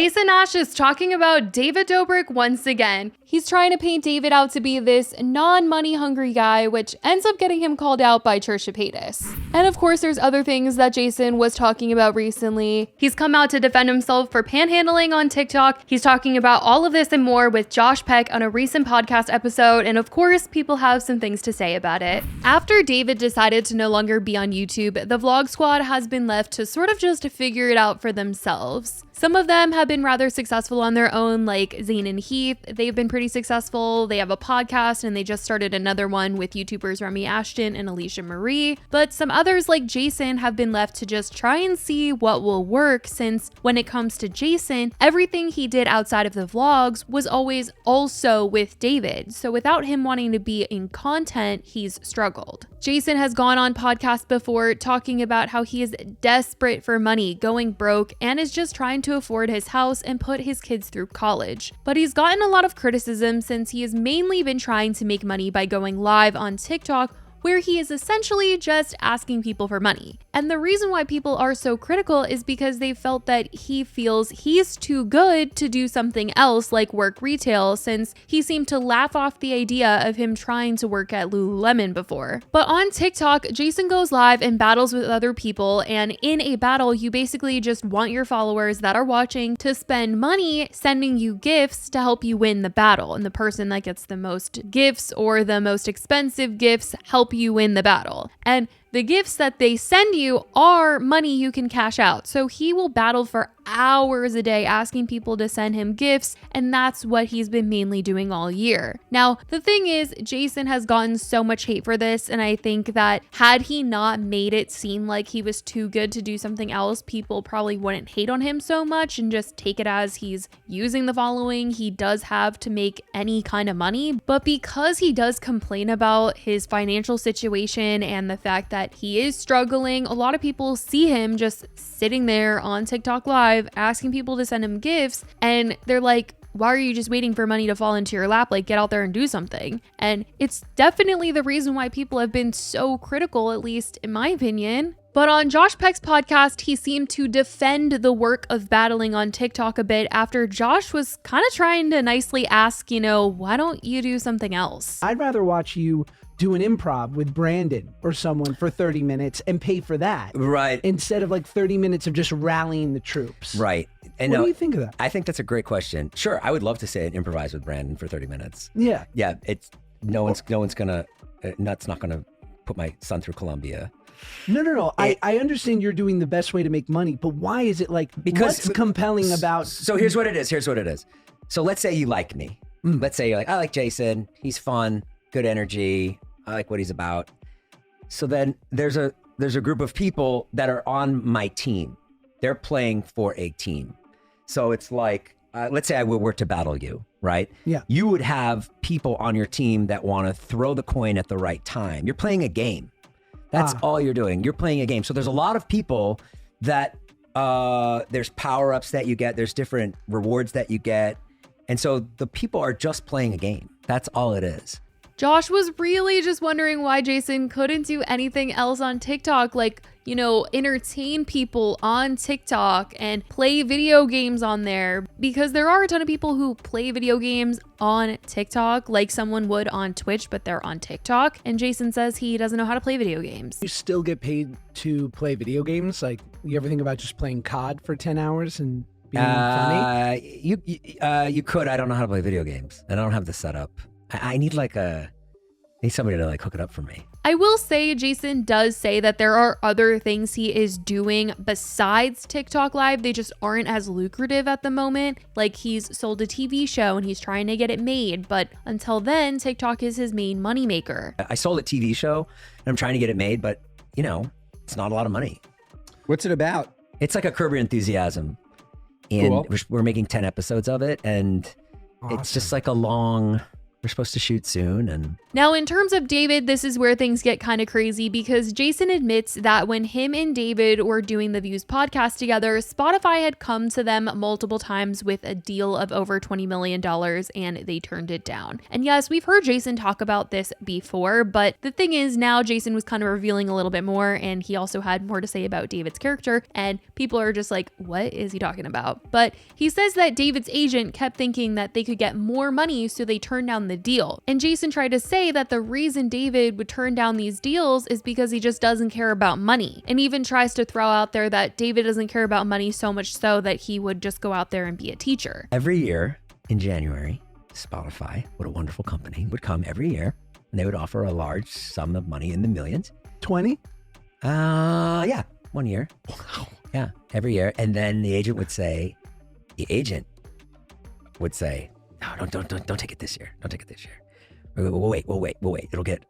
Jason Nash is talking about David Dobrik once again. He's trying to paint David out to be this non-money hungry guy, which ends up getting him called out by Trisha Paytas. And of course, there's other things that Jason was talking about recently. He's come out to defend himself for panhandling on TikTok. He's talking about all of this and more with Josh Peck on a recent podcast episode. And of course, people have some things to say about it. After David decided to no longer be on YouTube, the Vlog Squad has been left to sort of just figure it out for themselves. Some of them have been rather successful on their own, like Zane and Heath. They've been pretty successful. They have a podcast and they just started another one with YouTubers Remy Ashton and Alicia Marie. But some others like Jason have been left to just try and see what will work, since when it comes to Jason, everything he did outside of the vlogs was always also with David. So without him wanting to be in content, he's struggled. Jason has gone on podcasts before talking about how he is desperate for money, going broke, and is just trying to afford his house and put his kids through college. But he's gotten a lot of criticism since he has mainly been trying to make money by going live on TikTok, where he is essentially just asking people for money. And the reason why people are so critical is because they felt that he feels he's too good to do something else like work retail, since he seemed to laugh off the idea of him trying to work at Lululemon before. But on TikTok, Jason goes live and battles with other people, and in a battle, you basically just want your followers that are watching to spend money sending you gifts to help you win the battle. And the person that gets the most gifts or the most expensive gifts help you win the battle. And the gifts that they send you are money you can cash out. So he will battle for hours a day asking people to send him gifts, and that's what he's been mainly doing all year. Now, the thing is, Jason has gotten so much hate for this, and I think that had he not made it seem like he was too good to do something else, people probably wouldn't hate on him so much and just take it as he's using the following he does have to make any kind of money. But because he does complain about his financial situation and the fact that he is struggling, a lot of people see him just sitting there on TikTok Live asking people to send him gifts, and they're like, why are you just waiting for money to fall into your lap? Like, get out there and do something. And it's definitely the reason why people have been so critical, at least in my opinion. But on Josh Peck's podcast, he seemed to defend the work of battling on TikTok a bit after Josh was kind of trying to nicely ask, why don't you do something else? I'd rather watch you do an improv with Brandon or someone for 30 minutes and pay for that. Right. Instead of like 30 minutes of just rallying the troops. Right. And what do you think of that? I think that's a great question. Sure, I would love to say and improvise with Brandon for 30 minutes. Yeah. Yeah, it's no one's gonna, that's not gonna put my son through Columbia. No. I understand you're doing the best way to make money, but why is it like, what's compelling about? So here's what it is. So let's say you like me. Let's say you're like, I like Jason. He's fun, good energy. I like what he's about. So then there's a group of people that are on my team. They're playing for a team. So it's like, let's say I were to battle you, right? Yeah. You would have people on your team that want to throw the coin at the right time. You're playing a game. That's all you're doing. You're playing a game. So there's a lot of people that there's power-ups that you get. There's different rewards that you get. And so the people are just playing a game. That's all it is. Josh was really just wondering why Jason couldn't do anything else on TikTok, like, entertain people on TikTok and play video games on there, because there are a ton of people who play video games on TikTok like someone would on Twitch, but they're on TikTok. And Jason says he doesn't know how to play video games. You still get paid to play video games? Like, you ever think about just playing COD for 10 hours and being funny? You could. I don't know how to play video games. I don't have the setup. I need need somebody to hook it up for me. I will say Jason does say that there are other things he is doing besides TikTok Live. They just aren't as lucrative at the moment. Like, he's sold a TV show and he's trying to get it made. But until then, TikTok is his main moneymaker. I sold a TV show and I'm trying to get it made, but it's not a lot of money. What's it about? It's like a Curb Your Enthusiasm. And Cool. we're making 10 episodes of it. And Awesome. it's just like a long we're supposed to shoot soon. And now, in terms of David, this is where things get kind of crazy because Jason admits that when him and David were doing the Views podcast together, Spotify had come to them multiple times with a deal of over $20 million and they turned it down. And yes, we've heard Jason talk about this before, but the thing is now Jason was kind of revealing a little bit more and he also had more to say about David's character and people are just like, what is he talking about? But he says that David's agent kept thinking that they could get more money, so they turned down the deal. And Jason tried to say that the reason David would turn down these deals is because he just doesn't care about money, and even tries to throw out there that David doesn't care about money so much so that he would just go out there and be a teacher. Every year in January, Spotify, what a wonderful company, would come every year and they would offer a large sum of money in the millions. 20? Yeah, 1 year. Wow. Yeah, every year. And then the agent would say, no, don't take it this year. Don't take it this year. We'll wait. It'll get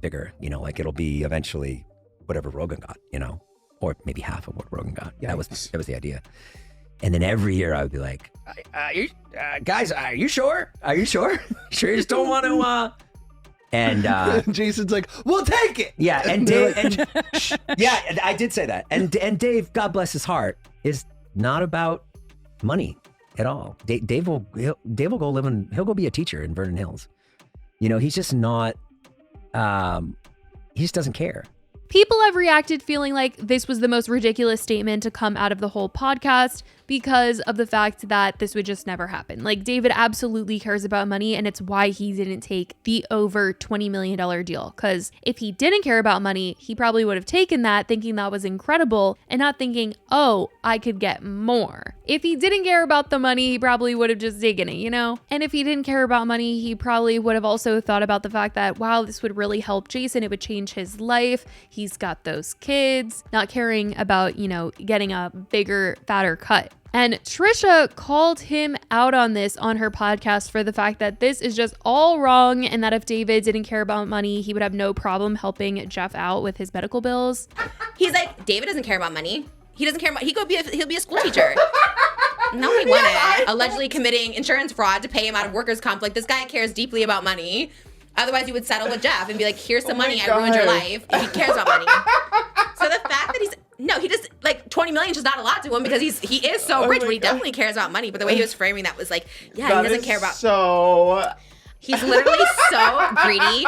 bigger. You know, like it'll be eventually whatever Rogan got, you know, or maybe half of what Rogan got. Yikes. That was the idea. And then every year I would be like, guys, are you sure? Are you sure? Sure you just don't want to, and Jason's like, we'll take it. Yeah, and Dave, yeah, I did say that. And Dave, God bless his heart, is not about money at all. Dave will go live he'll go be a teacher in Vernon Hills. You know, he's just not, he just doesn't care. People have reacted feeling like this was the most ridiculous statement to come out of the whole podcast because of the fact that this would just never happen. Like, David absolutely cares about money, and it's why he didn't take the over $20 million deal. Because if he didn't care about money, he probably would have taken that thinking that was incredible and not thinking, oh, I could get more. If he didn't care about the money, he probably would have just taken it, you know? And if he didn't care about money, he probably would have also thought about the fact that, wow, this would really help Jason. It would change his life. He's got those kids, not caring about, you know, getting a bigger, fatter cut. And Trisha called him out on this on her podcast for the fact that this is just all wrong and that if David didn't care about money, he would have no problem helping Jeff out with his medical bills. He's like, David doesn't care about money. He doesn't care about, he'll be a school teacher. No, he wouldn't. Allegedly committing insurance fraud to pay him out of workers' comp. Like, this guy cares deeply about money. Otherwise, he would settle with Jeff and be like, here's some money. I ruined your life. If he cares about money. So the fact that he just, like, 20 million is just not a lot to him because he is so rich, but he definitely cares about money. But the way he was framing that was like, yeah, he doesn't care about. He's literally so greedy,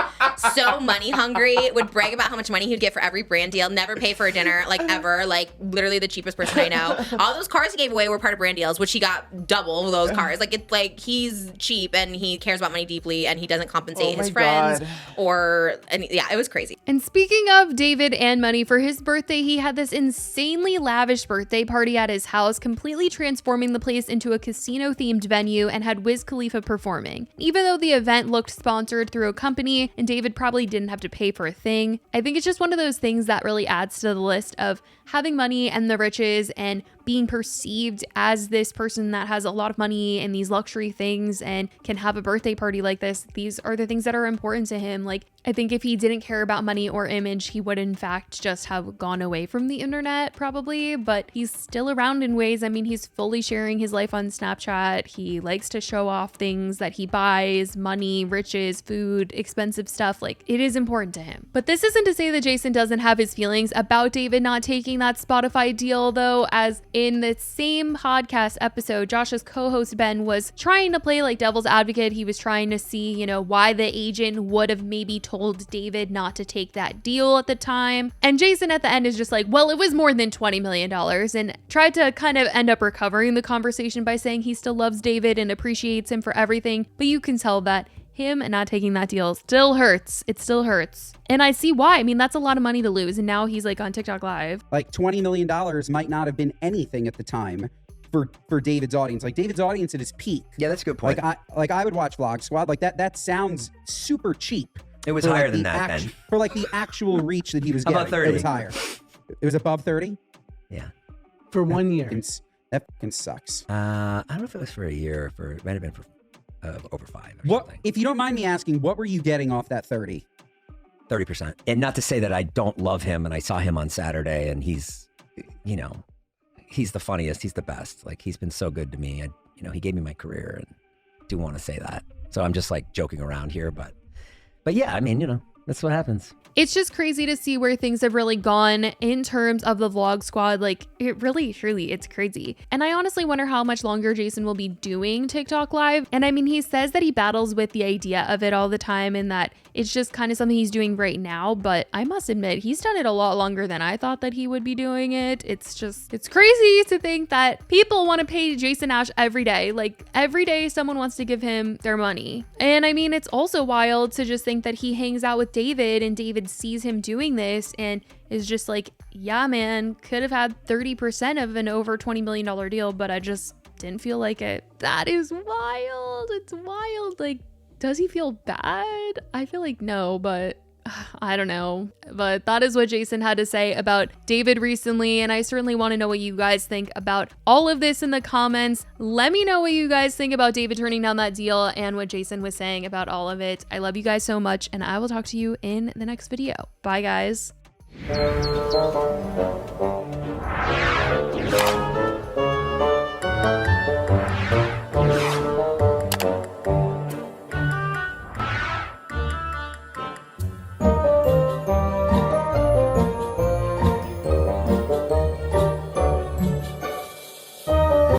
so money hungry, would brag about how much money he'd get for every brand deal, never pay for a dinner, like, ever, like, literally the cheapest person I know. All those cars he gave away were part of brand deals, which he got double those cars. Like, it's like, he's cheap and he cares about money deeply and he doesn't compensate his friends yeah, it was crazy. And speaking of David and money, for his birthday, he had this insanely lavish birthday party at his house, completely transforming the place into a casino-themed venue and had Wiz Khalifa performing. Even though the event looked sponsored through a company and David probably didn't have to pay for a thing, I think it's just one of those things that really adds to the list of having money and the riches and being perceived as this person that has a lot of money and these luxury things and can have a birthday party like this. These are the things that are important to him. Like, I think if he didn't care about money or image, he would in fact just have gone away from the internet probably, but he's still around in ways. I mean, he's fully sharing his life on Snapchat. He likes to show off things that he buys, money, riches, food, expensive stuff. Like, it is important to him. But this isn't to say that Jason doesn't have his feelings about David not taking that Spotify deal, though, as in the same podcast episode, Josh's co-host Ben was trying to play like devil's advocate. He was trying to see, you know, why the agent would have maybe told David not to take that deal at the time. And Jason at the end is just like, well, it was more than $20 million, and tried to kind of end up recovering the conversation by saying he still loves David and appreciates him for everything. But you can tell that him not taking that deal still hurts. It still hurts. And I see why. I mean, that's a lot of money to lose. And now he's like on TikTok Live. Like $20 million might not have been anything at the time for David's audience. Like, David's audience at his peak. Yeah, that's a good point. I would watch Vlog Squad. Like, that sounds super cheap. It was higher than that then. For like the actual reach that he was getting. About 30. It was higher. It was above 30? Yeah. For 1 year. That fucking sucks. I don't know if it was for a year or it might have been for over 5 or what, something. if you don't mind me asking, what were you getting off that 30? 30%. And not to say that I don't love him, and I saw him on Saturday and he's, you know, he's the funniest, he's the best. Like, he's been so good to me. He gave me my career, and I do want to say that. So I'm just like joking around here, but yeah, I mean, you know, that's what happens. It's just crazy to see where things have really gone in terms of the vlog squad. Like, it really, truly, it's crazy. And I honestly wonder how much longer Jason will be doing TikTok live. And I mean, he says that he battles with the idea of it all the time and that it's just kind of something he's doing right now. But I must admit, he's done it a lot longer than I thought that he would be doing it. It's crazy to think that people want to pay Jason Nash every day. Like, every day someone wants to give him their money. And I mean, it's also wild to just think that he hangs out with David and David sees him doing this and is just like, yeah, man, could have had 30% of an over $20 million deal, but I just didn't feel like it. That is wild. It's wild. Like, does he feel bad? I feel like no, but I don't know. But that is what Jason had to say about David recently. And I certainly want to know what you guys think about all of this in the comments. Let me know what you guys think about David turning down that deal and what Jason was saying about all of it. I love you guys so much, and I will talk to you in the next video. Bye, guys.